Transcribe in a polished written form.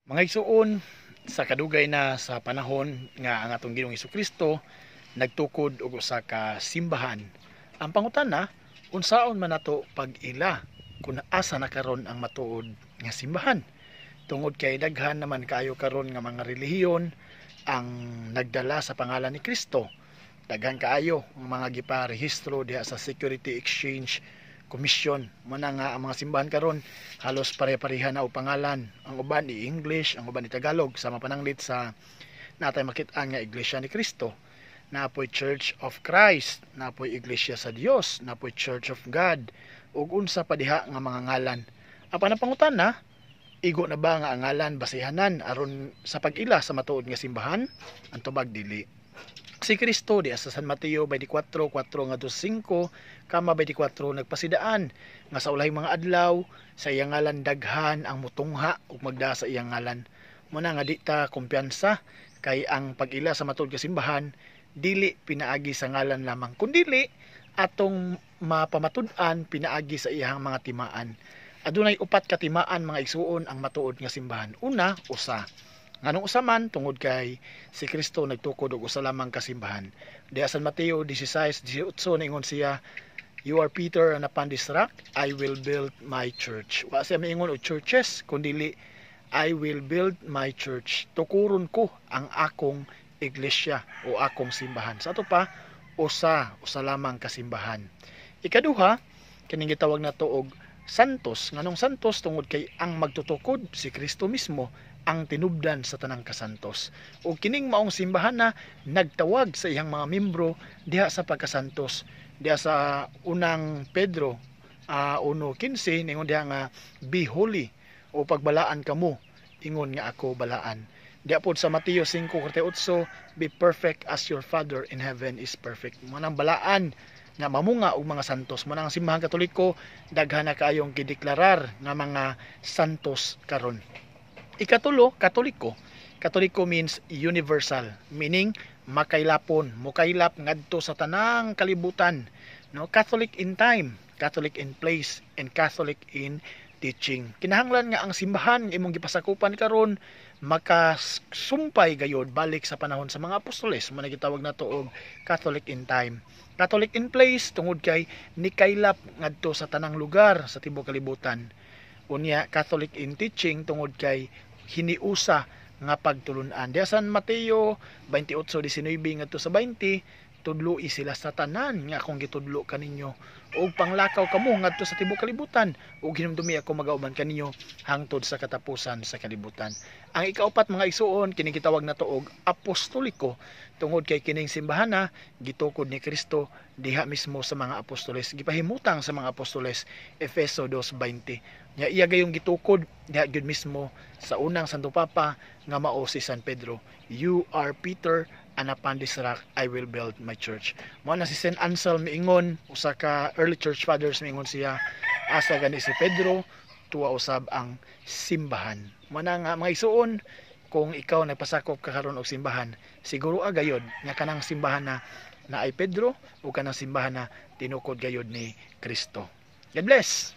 Mga igsuon, sa kadugay na sa panahon nga ang atong Ginoong Hesukristo nagtukod og usa ka simbahan. Ang pangutana, unsaon man nato pag-ila kung asa na karon ang matuod nga simbahan? Tungod kay daghan naman kaayo karon nga mga relihiyon ang nagdala sa pangalan ni Kristo. Daghan kaayo ang mga giparehistro diha sa Security Exchange Commission. Muna nga ang mga simbahan karon halos pare-pareha na og pangalan. Ang uban i English, ang uban i Tagalog, sama pananglit sa natay makit-an nga Iglesia ni Kristo. Napoy Church of Christ, napoy Iglesia sa Dios, napoy Church of God, ug unsa pa diha nga mga ngalan. Apan ang pangutana, igo na ba nga ang ngalan basihanan aron sa pag-ila sa matuod nga simbahan? Ang tubag dili. Si Kristo di sa San Mateo 24:4-5 kama 24 nagpasidaan nga sa ulahing mga adlaw sa iyang ngalan daghan ang mutungha ug magda sa iyang ngalan. Muna nga di ta kumpiyansa kay ang pag-ila sa matuod nga simbahan dili pinaagi sa ngalan lamang kundili atong mapamatud-an pinaagi sa iyang mga timaan. Adunay upat ka timaan mga igsuon ang matuod nga simbahan. Una, usa. Nganong usa man tungod kay si Kristo nagtukod og usa lamang ka simbahan. Diha San Mateo 16:18 ningon siya, "You are Peter, and upon this rock I will build my church." Wa siya miingon og churches, kundi I will build my church. Tukuron ko ang akong iglesia o akong simbahan. Sa ato pa, usa lamang ka simbahan. Ikaduha, kining gitawag nato og santos. Nganong santos tungod kay ang magtutukod si Kristo mismo ang tinubdan sa tanang kasantos. O kining maong simbahan na nagtawag sa iyang mga membro diha sa pagkasantos. Diha sa unang Pedro 1:15 ningon diha nga be holy o pagbalaan kamo ingon nga ako balaan. Diha pod sa Mateo 5:48 be perfect as your Father in heaven is perfect. Manang balaan nga mamunga og mga santos. Manang simbahan Katoliko daghan na kaayong gideklarar nga mga santos karon. Ikatulo, Katoliko. Katoliko means universal, meaning makailapon, mukailap ngadto sa tanang kalibutan. No, Catholic in time, Catholic in place, and Catholic in teaching. Kinahanglan nga ang simbahan imong gipasakupan karon makasumpay gayod balik sa panahon sa mga apostoles. Mo gitawag nato og Catholic in time. Catholic in place tungod kay nikailap ngadto sa tanang lugar sa tibuok kalibutan. Unya Catholic in teaching tungod kay hiniusa nga pagtulunan. Diya San Mateo 28:19 ngadto sa 20, tudloi sila sa tanan nga akong gitudlo kaninyo ug panglakaw kamo ngadto sa tibuok kalibutan ug hinumdumi ako magauban kaninyo hangtod sa katapusan sa kalibutan. Ang ikaupat mga igsuon kini gitawag nato og apostoliko tungod kay kining simbahan gitukod ni Kristo diha mismo sa mga apostoles, gipahimutang sa mga apostoles. Efeso 2:20. Nya iya gayong gitukod diha gyud mismo sa unang Santo Papa nga mao si San Pedro. You are Peter, and upon this rock I will build my church. Mao na si Saint Anselm miingon, usa ka early church fathers miingon siya, asa gani si Pedro tuwa usab ang simbahan. Mao na nga mga igsuon, kung ikaw nagpasakop ka karon og simbahan, siguro gayod nga kanang simbahan na ay Pedro o kanang simbahan na tinukod gayod ni Kristo. God bless.